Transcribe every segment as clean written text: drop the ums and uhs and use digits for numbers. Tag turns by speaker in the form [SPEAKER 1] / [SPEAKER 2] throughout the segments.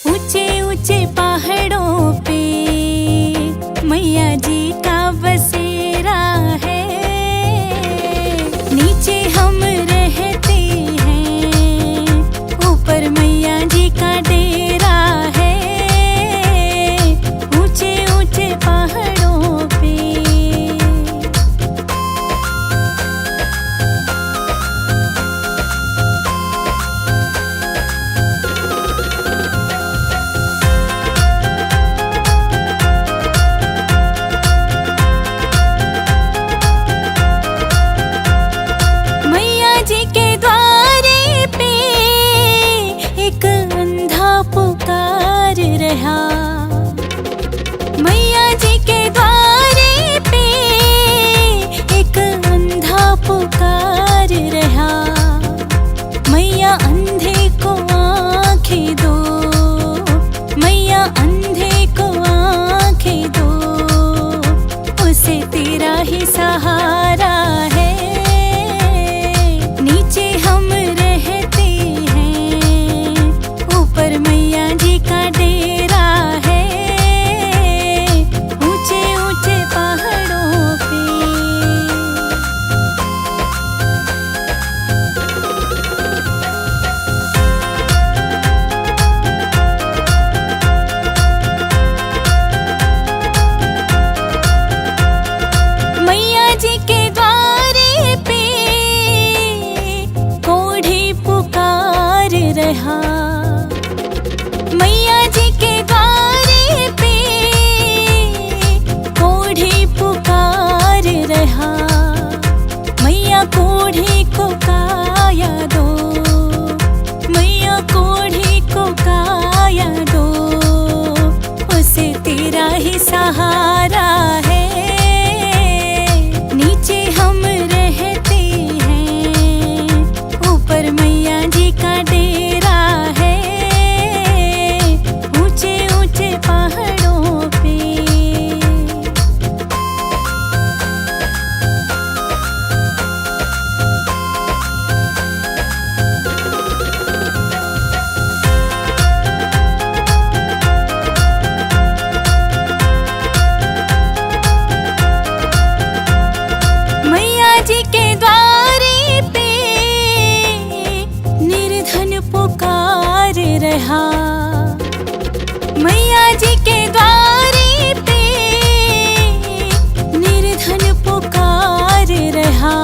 [SPEAKER 1] ऊंचे ऊंचे पहाड़ों पे मैया जी का बसेरा है। नीचे हम रहते हैं, ऊपर मैया जी का डेरा है। ऊंचे ऊंचे पहाड़ों पे जी के द्वारे पे एक अंधा पुकार रहा। मैया जी के द्वारे पे एक अंधा पुकार रहा। मैया अंधे को आँखें दो, मैया अंधे को आँखें दो, उसे तेरा ही सहारा है। नीचे हम रहते हैं, ऊपर मैया जी का डेरा है। ऊंचे ऊंचे पहाड़ों पे मैया जी के द्वारे पे रहा। मैया जी के द्वारे पे कोढ़ी पुकार रहा। मैया कोढ़ी को काया दो, मैया कोढ़ी को काया दो, उसे तेरा ही सहारा है। नीचे हम रहते हैं, ऊपर मैया जी का डेरा है। ऊंचे ऊंचे पहाड़ों पे मैया जी के द्वारे पे निर्धन पुकार रहा। मैया जी के द्वारे पे निर्धन पुकार रहा।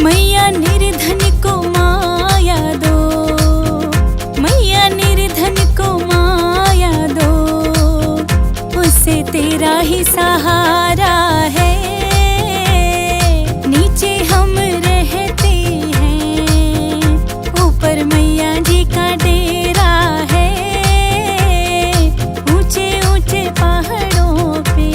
[SPEAKER 1] मैया निर्धन को माया दो, मैया निर्धन को माया दो, उसे तेरा ही सहारा है। नीचे हम रहते हैं, ऊपर मैया जी का डेरा है। ऊंचे ऊंचे पहाड़ों पे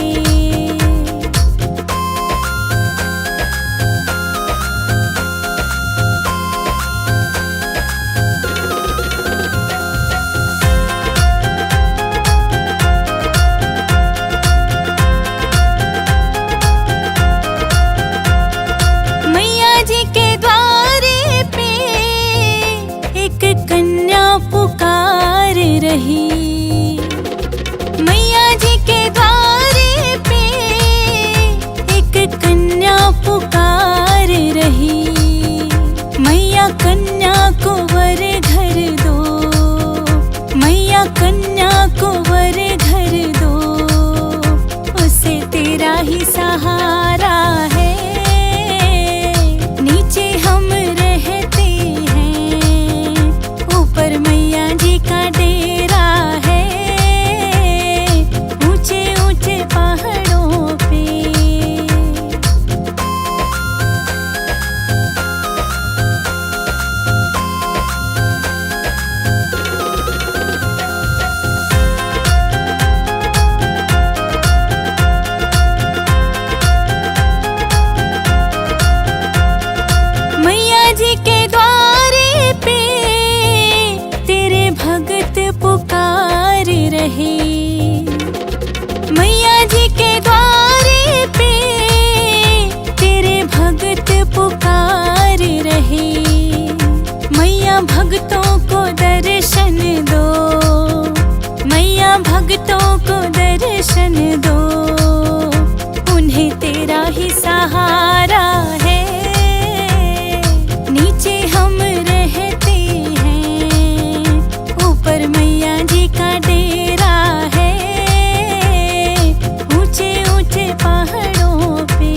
[SPEAKER 1] मैया जी के द्वारे पे एक कन्या पुकार रही। मैया जी के द्वारे पे एक कन्या पुकार रही। मैया कन्या को वर घर दो, मैया कन्या को वर घर दो, उसे तेरा ही सहारा है। नीचे हम रहते हैं, ऊपर मैया जी का डेरा है। ऊंचे ऊंचे पहाड़ों पे भक्तों को दर्शन दो, उन्हें तेरा ही सहारा है। नीचे हम रहते हैं, ऊपर मैया जी का डेरा है, ऊंचे ऊंचे पहाड़ों पे।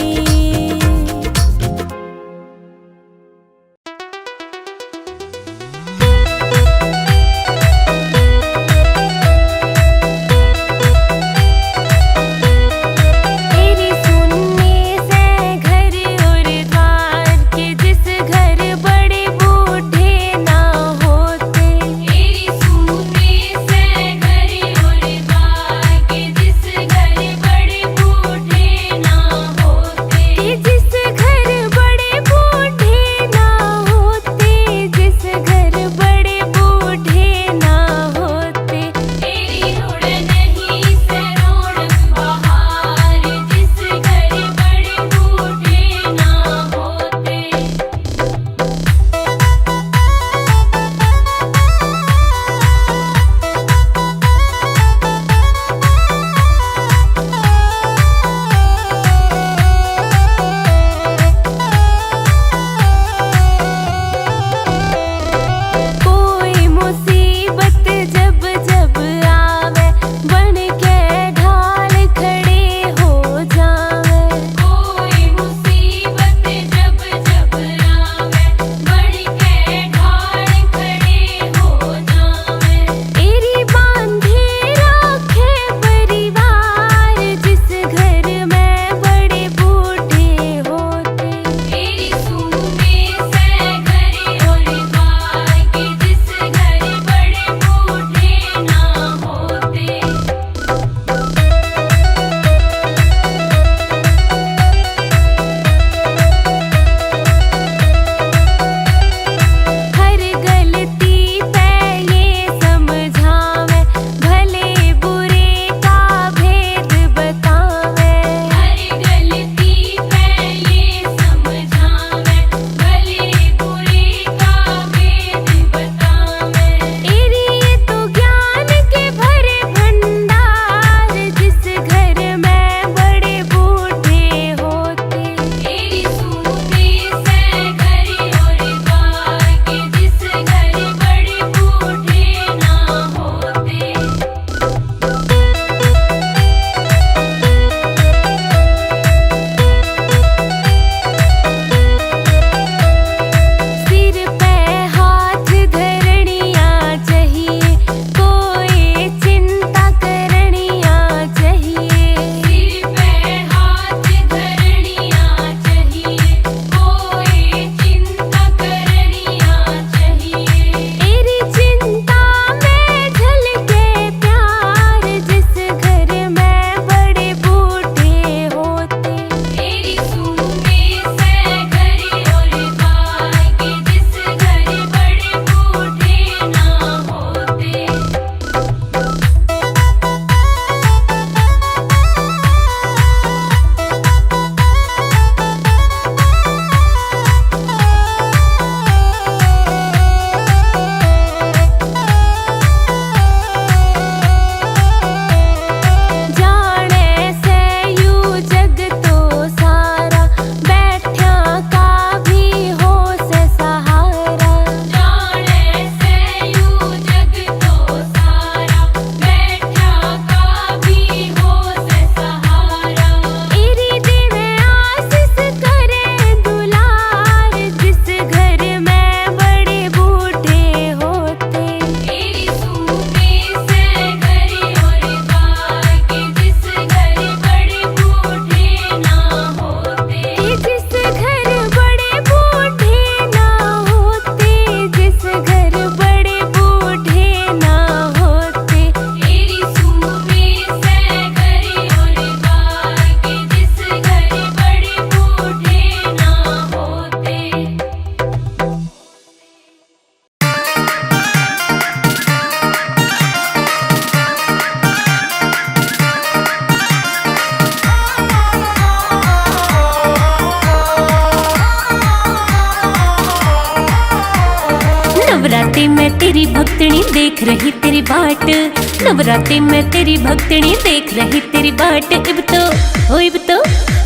[SPEAKER 1] नवरात्रि में तेरी भक्तनी देख रही तेरी बात
[SPEAKER 2] बाट। नवरात्रि में तेरी भक्तनी देख रही तेरी बाट।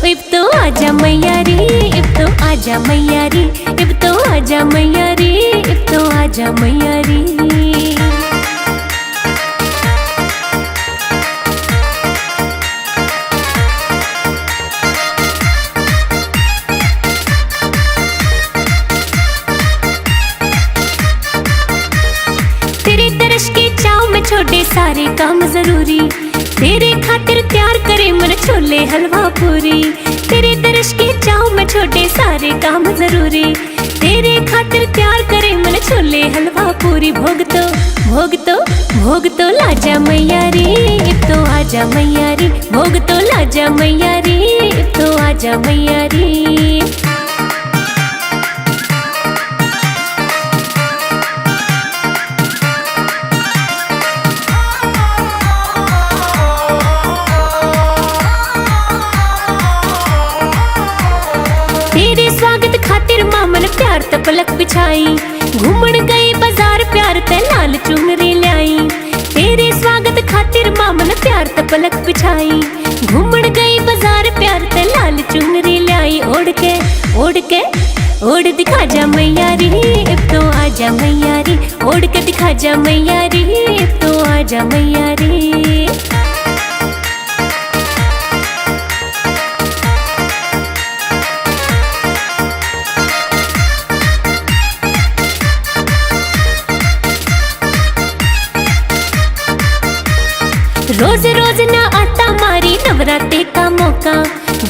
[SPEAKER 2] इब तो आजा मैया रे, इब तो आजा मैया रे, इब तो आजा मैया रे, इब तो आजा मैया रे। छोटे सारे काम जरूरी, तेरे खातिर तैयार करे मन छोले हलवा पूरी। तेरे दर्श के चाव में छोटे सारे काम जरूरी, तेरे खातिर तैयार करे मन छोले हलवा पूरी। भोग तो लाजा मैया रे, इब तो आजा मैया रे, भोग तो लाजा मैया रे, इब तो आजा मैया रे। तेरे स्वागत खातिर मामन प्यार त पलक बिछाई, घूमन गई बाजार प्यार ते लाल चुनरी लाई। तेरे स्वागत खातिर मामन प्यार त पलक बिछाई, घूमन गई बाजार प्यार ते लाल चुनरी लाई। ओढ़ दिखा जा मैया रे, इब तो आजा मैया रे, ओढ़ के दिखा जा मैया रे, इब तो आजा मैया रे। रोज रोज ना आता मारी नवरात्रि का मौका,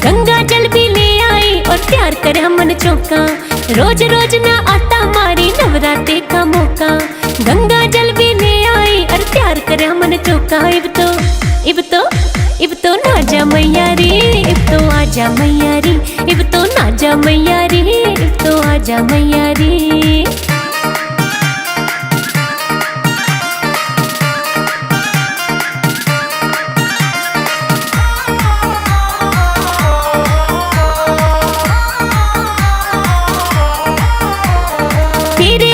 [SPEAKER 2] गंगा जल भी ले आई और प्यार करे मन चौका। रोज रोज ना आता मारी नवरात्रि का मौका, गंगा जल भी ले आई और प्यार करे मन चौका। इब तो नाजा मैया रे, इब तो आजा मैया रे, इब तो नाजा मैया रे, इब तो आजा मैया रे।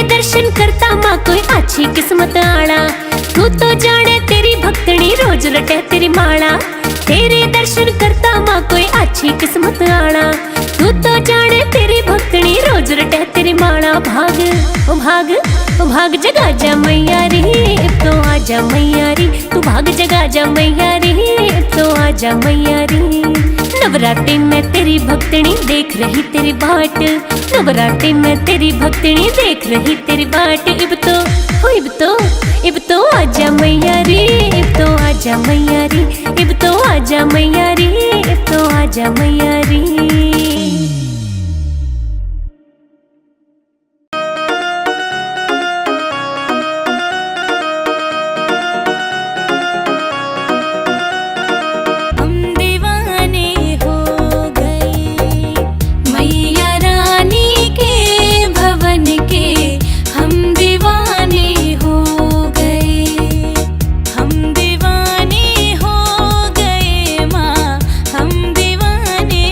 [SPEAKER 2] दर्शन करता माँ कोई अच्छी किस्मत आला, तू तो जाने तेरी भक्तनी रोज रटे तेरी माला। तेरे दर्शन करता माँ कोई अच्छी किस्मत आला, तू तो जाने तेरी भक्तनी रोज रटे तेरी माला। भाग जगा जा मैया रे, इब तो आजा मैया रे, तू भाग जगा जा मैया रे, इब तो आजा मैया रे। नवरात्रि में तेरी भक्तनी देख रही तेरी बाट, नवरात्रि में तेरी भक्तनी देख रही तेरी बाट। इब तो आजा मैया रे, इब तो आजा मैया रे, इब तो आजा मैया रे, इब तो आजा मैया रे।
[SPEAKER 1] हम दीवाने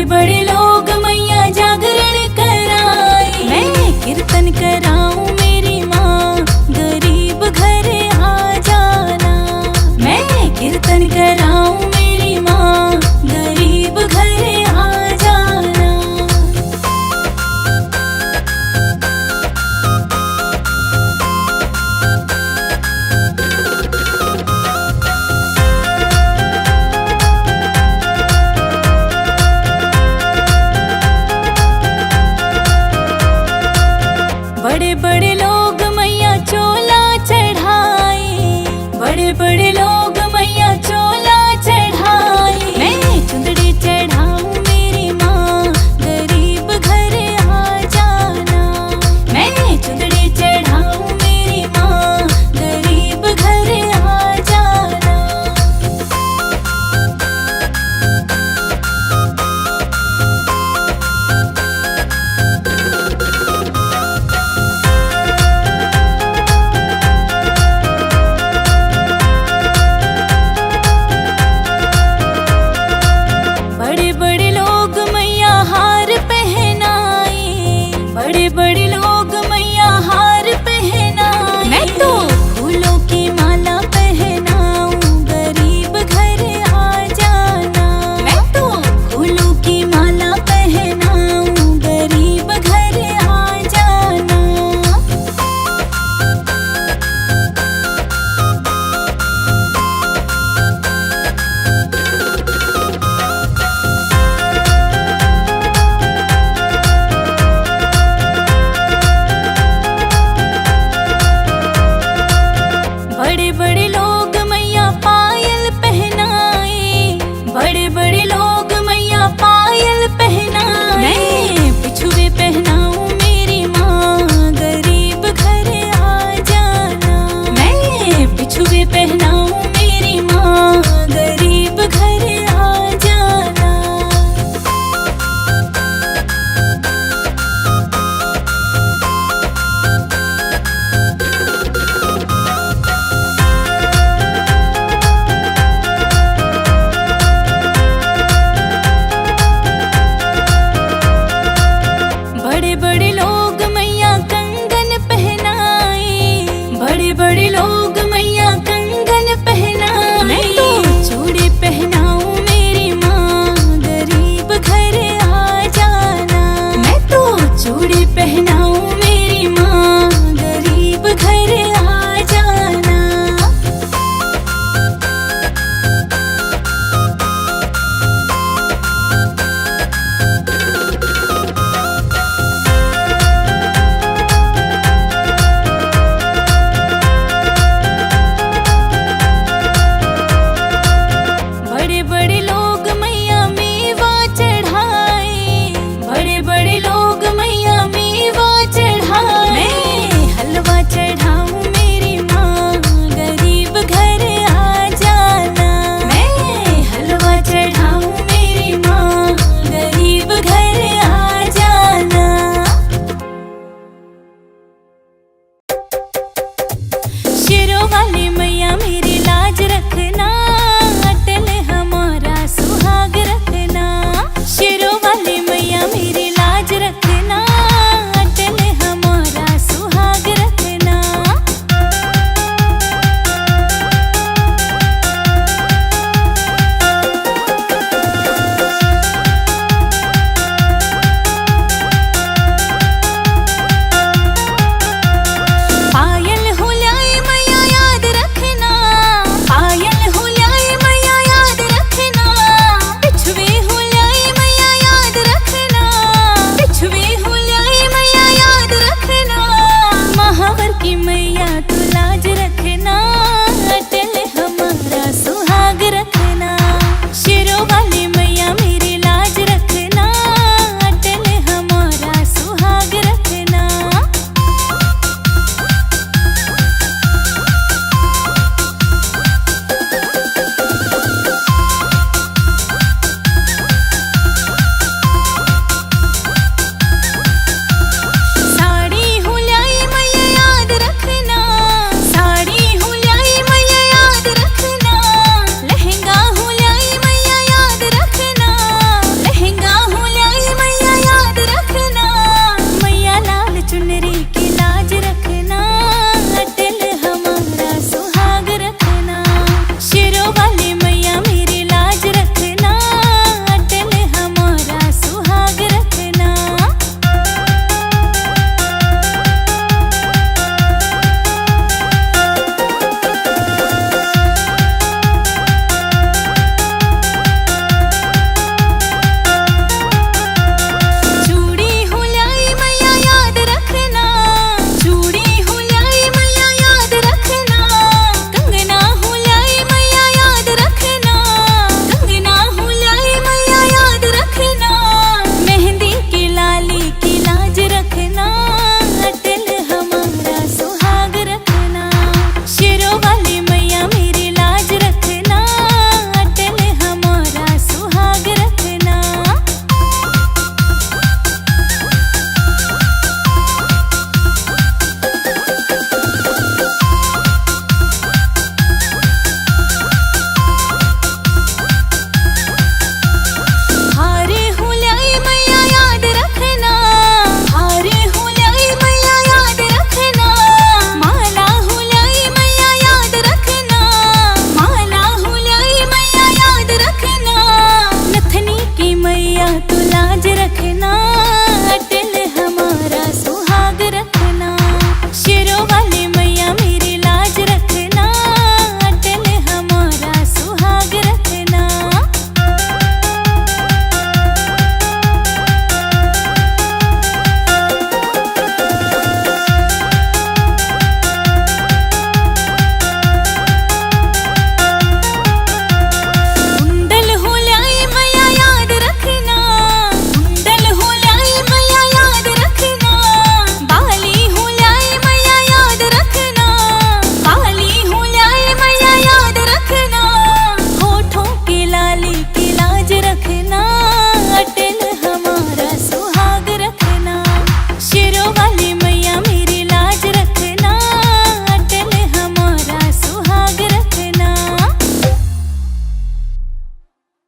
[SPEAKER 1] बड़े लोग मैया जागरण कराए। मैं कीर्तन कराऊं मेरी माँ, गरीब घर आ जाना। मैं कीर्तन कराऊं मेरी माँ, गरीब घर आ जाना। बड़े बड़े